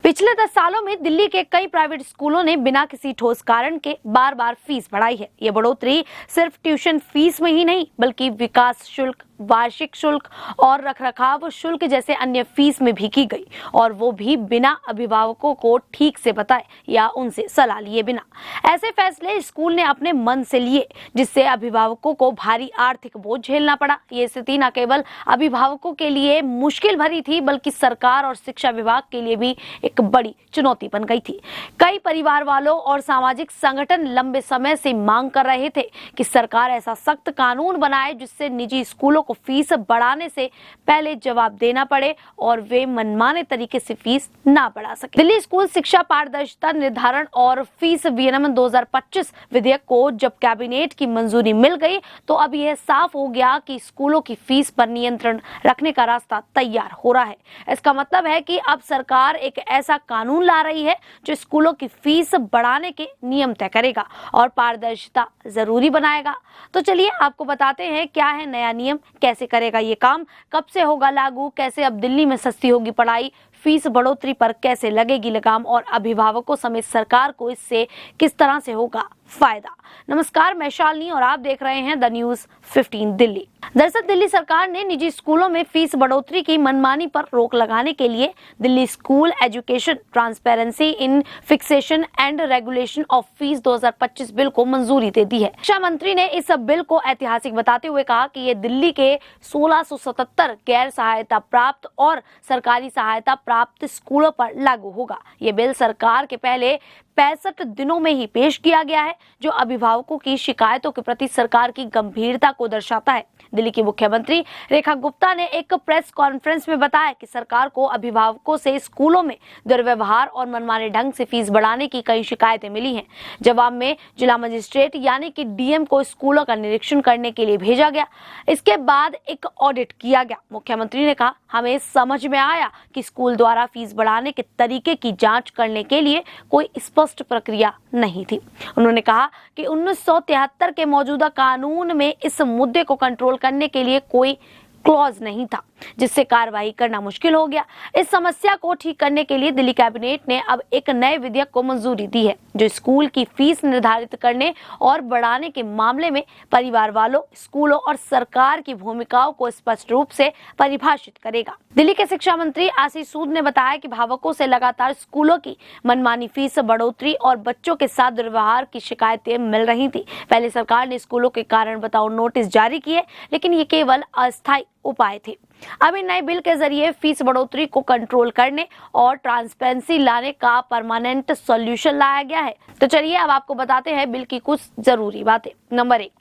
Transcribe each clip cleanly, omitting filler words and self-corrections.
पिछले 10 सालों में दिल्ली के कई प्राइवेट स्कूलों ने बिना किसी ठोस कारण के बार बार फीस बढ़ाई है। ये बढ़ोतरी सिर्फ ट्यूशन फीस में ही नहीं बल्कि विकास शुल्क, वार्षिक शुल्क और रखरखाव शुल्क जैसे अन्य फीस में भी की गई, और वो भी बिना अभिभावकों को ठीक से बताए या उनसे सलाह लिए बिना। ऐसे फैसले स्कूल ने अपने मन से लिए, जिससे अभिभावकों को भारी आर्थिक बोझ झेलना पड़ा। ये स्थिति न केवल अभिभावकों के लिए मुश्किल भरी थी बल्कि सरकार और शिक्षा विभाग के लिए भी एक बड़ी चुनौती बन गई थी। कई परिवार वालों और सामाजिक संगठन लंबे समय से मांग कर रहे थे कि सरकार ऐसा सख्त कानून बनाए जिससे निजी स्कूलों को फीस बढ़ाने से पहले जवाब देना पड़े और वे मनमाने तरीके से फीस ना बढ़ा सके। दिल्ली स्कूल शिक्षा पारदर्शिता निर्धारण और फीस विनियमन 2025 विधेयक को जब कैबिनेट की मंजूरी मिल गई तो अब यह साफ हो गया कि स्कूलों की फीस पर नियंत्रण रखने का रास्ता तैयार हो रहा है। इसका मतलब है कि अब सरकार एक ऐसा कानून ला रही है जो स्कूलों की फीस बढ़ाने के नियम तय करेगा और पारदर्शिता जरूरी बनाएगा। तो चलिए आपको बताते हैं क्या है नया नियम, कैसे करेगा ये काम, कब से होगा लागू, कैसे अब दिल्ली में सस्ती होगी पढ़ाई, फीस बढ़ोतरी पर कैसे लगेगी लगाम और अभिभावकों समेत सरकार को इससे किस तरह से होगा फायदा। नमस्कार, मैं शालिनी और आप देख रहे हैं द न्यूज 15 दिल्ली। दरअसल दिल्ली सरकार ने निजी स्कूलों में फीस बढ़ोतरी की मनमानी पर रोक लगाने के लिए Delhi school education transparency in fixation and regulation of fees 2025 bill को मंजूरी दे दी है। शिक्षा मंत्री ने इस बिल को ऐतिहासिक बताते हुए कहा कि ये दिल्ली के 1677 गैर सहायता प्राप्त और सरकारी सहायता प्राप्त स्कूलों पर लागू होगा। ये बिल सरकार के पहले 65 दिनों में ही पेश किया गया है, जो अभिभावकों की शिकायतों के प्रति सरकार की गंभीरता को दर्शाता है। दिल्ली की मुख्यमंत्री रेखा गुप्ता ने एक प्रेस कॉन्फ्रेंस में बताया कि सरकार को अभिभावकों से स्कूलों में दुर्व्यवहार और मनमाने ढंग से फीस बढ़ाने की कई शिकायतें मिली हैं। जवाब में जिला मजिस्ट्रेट यानी कि डीएम को स्कूलों का निरीक्षण करने के लिए भेजा गया। इसके बाद एक ऑडिट किया गया। मुख्यमंत्री ने कहा, हमें समझ में आया कि स्कूल द्वारा फीस बढ़ाने के तरीके की जांच करने के लिए कोई स्पष्ट प्रक्रिया नहीं थी। उन्होंने कहा कि 1973 के मौजूदा कानून में इस मुद्दे को कंट्रोल करने के लिए कोई क्लॉज नहीं था, जिससे कार्रवाई करना मुश्किल हो गया। इस समस्या को ठीक करने के लिए दिल्ली कैबिनेट ने अब एक नए विधेयक को मंजूरी दी है, जो स्कूल की फीस निर्धारित करने और बढ़ाने के मामले में परिवार वालों, स्कूलों और सरकार की भूमिकाओं को स्पष्ट रूप से परिभाषित करेगा। दिल्ली के शिक्षा मंत्री आशीष सूद ने बताया कि अभिभावकों से लगातार स्कूलों की मनमानी फीस बढ़ोतरी और बच्चों के साथ दुर्व्यवहार की शिकायतें मिल रही थी। पहले सरकार ने स्कूलों के कारण बताओ नोटिस जारी किए, लेकिन ये केवल अस्थायी उपाय थे। अब इन नए बिल के जरिए फीस बढ़ोतरी को कंट्रोल करने और ट्रांसपेरेंसी लाने का परमानेंट सॉल्यूशन लाया गया है। तो चलिए अब आपको बताते हैं बिल की कुछ जरूरी बातें। नंबर 1,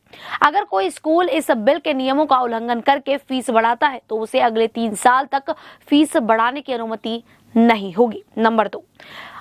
अगर कोई स्कूल इस बिल के नियमों का उल्लंघन करके फीस बढ़ाता है तो उसे अगले 3 साल तक फीस बढ़ाने की अनुमति नहीं होगी। नंबर 2,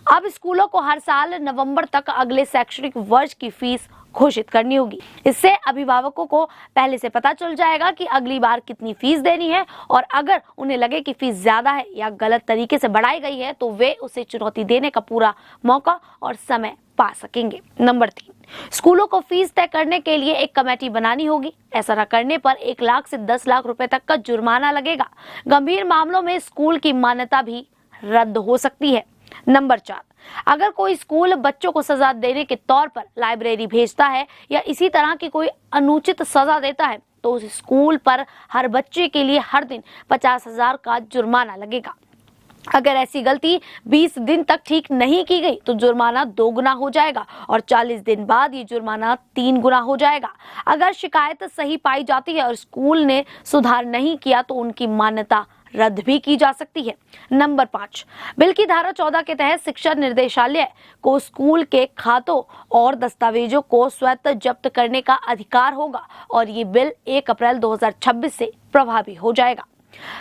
अब स्कूलों को हर साल नवंबर तक अगले शैक्षणिक वर्ष की फीस घोषित करनी होगी। इससे अभिभावकों को पहले से पता चल जाएगा कि अगली बार कितनी फीस देनी है, और अगर उन्हें लगे कि फीस ज्यादा है या गलत तरीके से बढ़ाई गई है तो वे उसे चुनौती देने का पूरा मौका और समय पा सकेंगे। नंबर 3, स्कूलों को फीस तय करने के लिए एक कमेटी बनानी होगी। ऐसा न करने पर 1 लाख से 10 लाख रुपए तक का जुर्माना लगेगा। गंभीर मामलों में स्कूल की मान्यता भी रद्द हो सकती है। नंबर 4, अगर कोई स्कूल बच्चों को सजा देने के तौर पर लाइब्रेरी भेजता है या इसी तरह की कोई अनुचित सजा देता है तो उस स्कूल पर हर बच्चे के लिए हर दिन 50,000 का जुर्माना लगेगा। अगर ऐसी गलती 20 दिन तक ठीक नहीं की गई तो जुर्माना 2 गुना हो जाएगा और 40 दिन बाद ये जुर्माना 3 गुना हो जाएगा। अगर शिकायत सही पाई जाती है और स्कूल ने सुधार नहीं किया तो उनकी मान्यता रद्द भी की जा सकती है। नंबर 5, बिल की धारा 14 के तहत शिक्षा निर्देशालय को स्कूल के खातों और दस्तावेजों को स्वतः जब्त करने का अधिकार होगा और ये बिल 1 अप्रैल 2026 से प्रभावी हो जाएगा।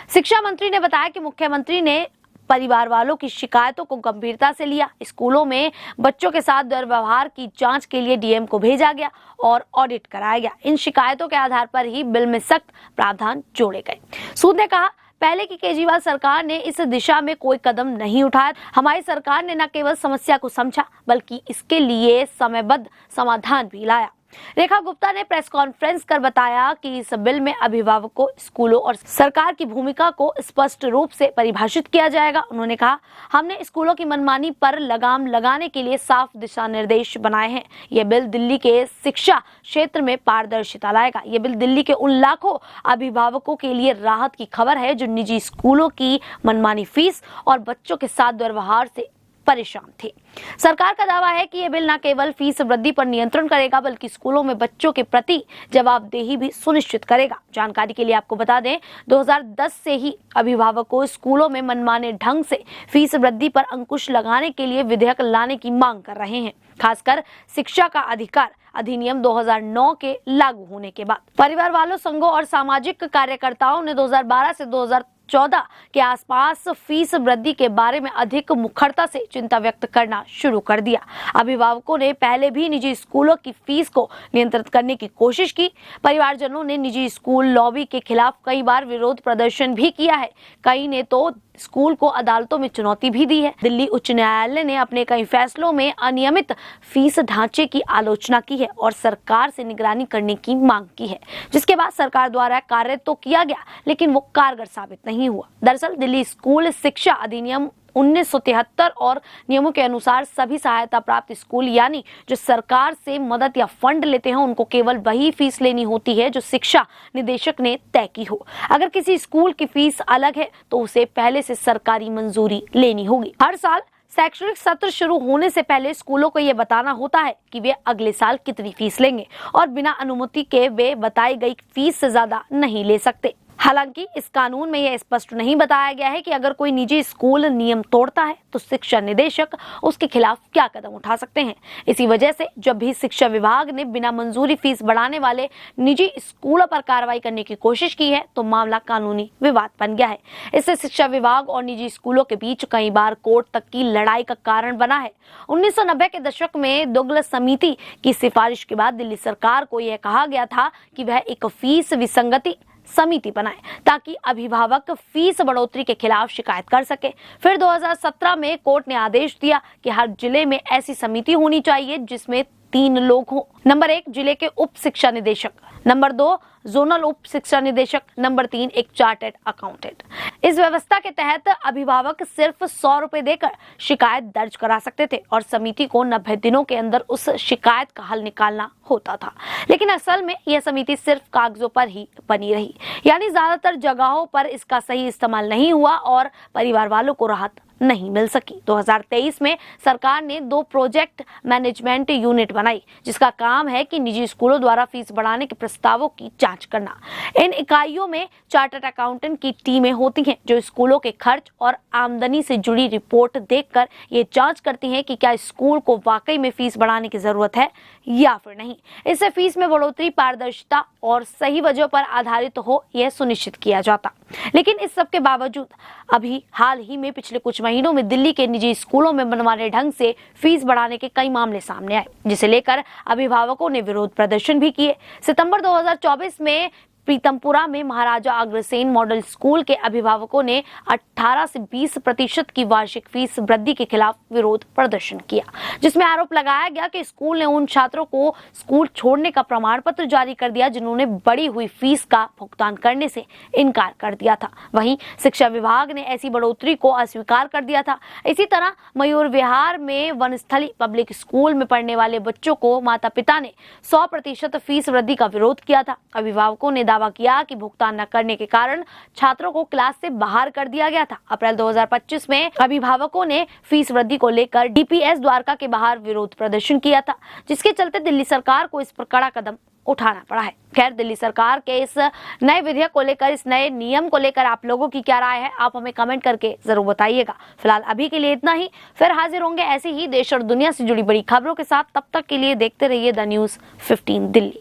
शिक्षा मंत्री ने बताया कि मुख्यमंत्री ने परिवार वालों की शिकायतों को गंभीरता से लिया। स्कूलों में बच्चों के साथ दुर्व्यवहार की जांच के लिए डीएम को भेजा गया और ऑडिट कराया गया। इन शिकायतों के आधार पर ही बिल में सख्त प्रावधान जोड़े गए। सूद ने कहा, पहले की केजरीवाल सरकार ने इस दिशा में कोई कदम नहीं उठाया। हमारी सरकार ने न केवल समस्या को समझा बल्कि इसके लिए समयबद्ध समाधान भी लाया। रेखा गुप्ता ने प्रेस कॉन्फ्रेंस कर बताया कि इस बिल में अभिभावकों, स्कूलों और सरकार की भूमिका को स्पष्ट रूप से परिभाषित किया जाएगा। उन्होंने कहा, हमने स्कूलों की मनमानी पर लगाम लगाने के लिए साफ दिशा निर्देश बनाए हैं। यह बिल दिल्ली के शिक्षा क्षेत्र में पारदर्शिता लाएगा। यह बिल दिल्ली के उन लाखों अभिभावकों के लिए राहत की खबर है जो निजी स्कूलों की मनमानी फीस और बच्चों के साथ दुर्व्यवहार से परेशान थे। सरकार का दावा है कि यह बिल न केवल फीस वृद्धि पर नियंत्रण करेगा बल्कि स्कूलों में बच्चों के प्रति जवाबदेही भी सुनिश्चित करेगा। जानकारी के लिए आपको बता दें, 2010 से ही अभिभावकों स्कूलों में मनमाने ढंग से फीस वृद्धि पर अंकुश लगाने के लिए विधेयक लाने की मांग कर रहे हैं, खासकर शिक्षा का अधिकार अधिनियम 2009 के लागू होने के बाद। परिवार वालों, संघों और सामाजिक कार्यकर्ताओं ने 2012 से 2014 के आसपास फीस वृद्धि के बारे में अधिक मुखरता से चिंता व्यक्त करना शुरू कर दिया। अभिभावकों ने पहले भी निजी स्कूलों की फीस को नियंत्रित करने की कोशिश की। परिवारजनों ने निजी स्कूल लॉबी के खिलाफ कई बार विरोध प्रदर्शन भी किया है। कई ने तो स्कूल को अदालतों में चुनौती भी दी है। दिल्ली उच्च न्यायालय ने अपने कई फैसलों में अनियमित फीस ढांचे की आलोचना की है और सरकार से निगरानी करने की मांग की है, जिसके बाद सरकार द्वारा कार्य तो किया गया लेकिन वो कारगर साबित नहीं हुआ। दरअसल दिल्ली स्कूल शिक्षा अधिनियम 1973 और नियमों के अनुसार सभी सहायता प्राप्त स्कूल यानी जो सरकार से मदद या फंड लेते हैं उनको केवल वही फीस लेनी होती है जो शिक्षा निदेशक ने तय की हो। अगर किसी स्कूल की फीस अलग है तो उसे पहले से सरकारी मंजूरी लेनी होगी। हर साल शैक्षणिक सत्र शुरू होने से पहले स्कूलों को यह बताना होता है कि वे अगले साल कितनी फीस लेंगे और बिना अनुमति के वे बताई गई फीस से ज्यादा नहीं ले सकते। हालांकि इस कानून में यह स्पष्ट नहीं बताया गया है कि अगर कोई निजी स्कूल नियम तोड़ता है तो शिक्षा निदेशक उसके खिलाफ क्या कदम उठा सकते हैं। इसी वजह से जब भी शिक्षा विभाग ने बिना मंजूरी फीस बढ़ाने वाले निजी स्कूलों पर कार्रवाई करने की कोशिश की है तो मामला कानूनी विवाद बन गया है। इससे शिक्षा विभाग और निजी स्कूलों के बीच कई बार कोर्ट तक की लड़ाई का कारण बना है। 1990 के दशक में दुग्लस समिति की सिफारिश के बाद दिल्ली सरकार को यह कहा गया था कि वह एक फीस विसंगति समिति बनाए ताकि अभिभावक फीस बढ़ोतरी के खिलाफ शिकायत कर सके। फिर 2017 में कोर्ट ने आदेश दिया कि हर जिले में ऐसी समिति होनी चाहिए जिसमें 3 लोग हों। नंबर 1 जिले के उप शिक्षा निदेशक, नंबर 2 जोनल उप शिक्षा निदेशक, नंबर 3 एक चार्टर्ड अकाउंटेंट। इस व्यवस्था के तहत अभिभावक सिर्फ 100 रुपए देकर शिकायत दर्ज करा सकते थे और समिति को 90 दिनों के अंदर उस शिकायत का हल निकालना होता था। लेकिन असल में यह समिति सिर्फ कागजों पर ही बनी रही, यानी ज्यादातर जगहों पर इसका सही इस्तेमाल नहीं हुआ और परिवार वालों को राहत नहीं मिल सकी। 2023 में सरकार ने 2 प्रोजेक्ट मैनेजमेंट यूनिट बनाई जिसका काम है कि निजी स्कूलों द्वारा फीस बढ़ाने के प्रस्तावों की जांच करना। इन इकाइयों में चार्टर्ड अकाउंटेंट की टीमें होती हैं जो स्कूलों के खर्च और आमदनी से जुड़ी रिपोर्ट देखकर ये जांच करती हैं कि क्या स्कूल को वाकई में फीस बढ़ाने की जरूरत है या फिर नहीं। इससे फीस में बढ़ोतरी पारदर्शिता और सही वजह पर आधारित हो यह सुनिश्चित किया जाता। लेकिन इस सब के बावजूद अभी हाल ही में पिछले कुछ महीनों में दिल्ली के निजी स्कूलों में मनमाने ढंग से फीस बढ़ाने के कई मामले सामने आए, जिसे लेकर अभिभावकों ने विरोध प्रदर्शन भी किए। सितंबर 2024 में प्रीतमपुरा में महाराजा अग्रसेन मॉडल स्कूल के अभिभावकों ने 18 से 20% की वार्षिक फीस वृद्धि के खिलाफ विरोध प्रदर्शन किया, जिसमें आरोप लगाया गया कि स्कूल ने उन छात्रों को स्कूल छोड़ने का प्रमाण पत्र जारी कर दिया जिन्होंने बढ़ी हुई फीस का भुगतान करने से इनकार कर दिया था। वहीं शिक्षा विभाग ने ऐसी बढ़ोतरी को अस्वीकार कर दिया था। इसी तरह मयूर विहार में वनस्थली पब्लिक स्कूल में पढ़ने वाले बच्चों को माता पिता ने 100% फीस वृद्धि का विरोध किया था। अभिभावकों ने दावा किया कि भुगतान न करने के कारण छात्रों को क्लास से बाहर कर दिया गया था। अप्रैल 2025 में अभिभावकों ने फीस वृद्धि को लेकर डीपीएस द्वारका के बाहर विरोध प्रदर्शन किया था, जिसके चलते दिल्ली सरकार को इस पर कड़ा कदम उठाना पड़ा है। खैर, दिल्ली सरकार के इस नए विधेयक को लेकर, इस नए नियम को लेकर आप लोगों की क्या राय है, आप हमें कमेंट करके जरूर बताइएगा। फिलहाल अभी के लिए इतना ही, फिर हाजिर होंगे ऐसी ही देश और दुनिया से जुड़ी बड़ी खबरों के साथ। तब तक के लिए देखते रहिए द न्यूज़ 15 दिल्ली।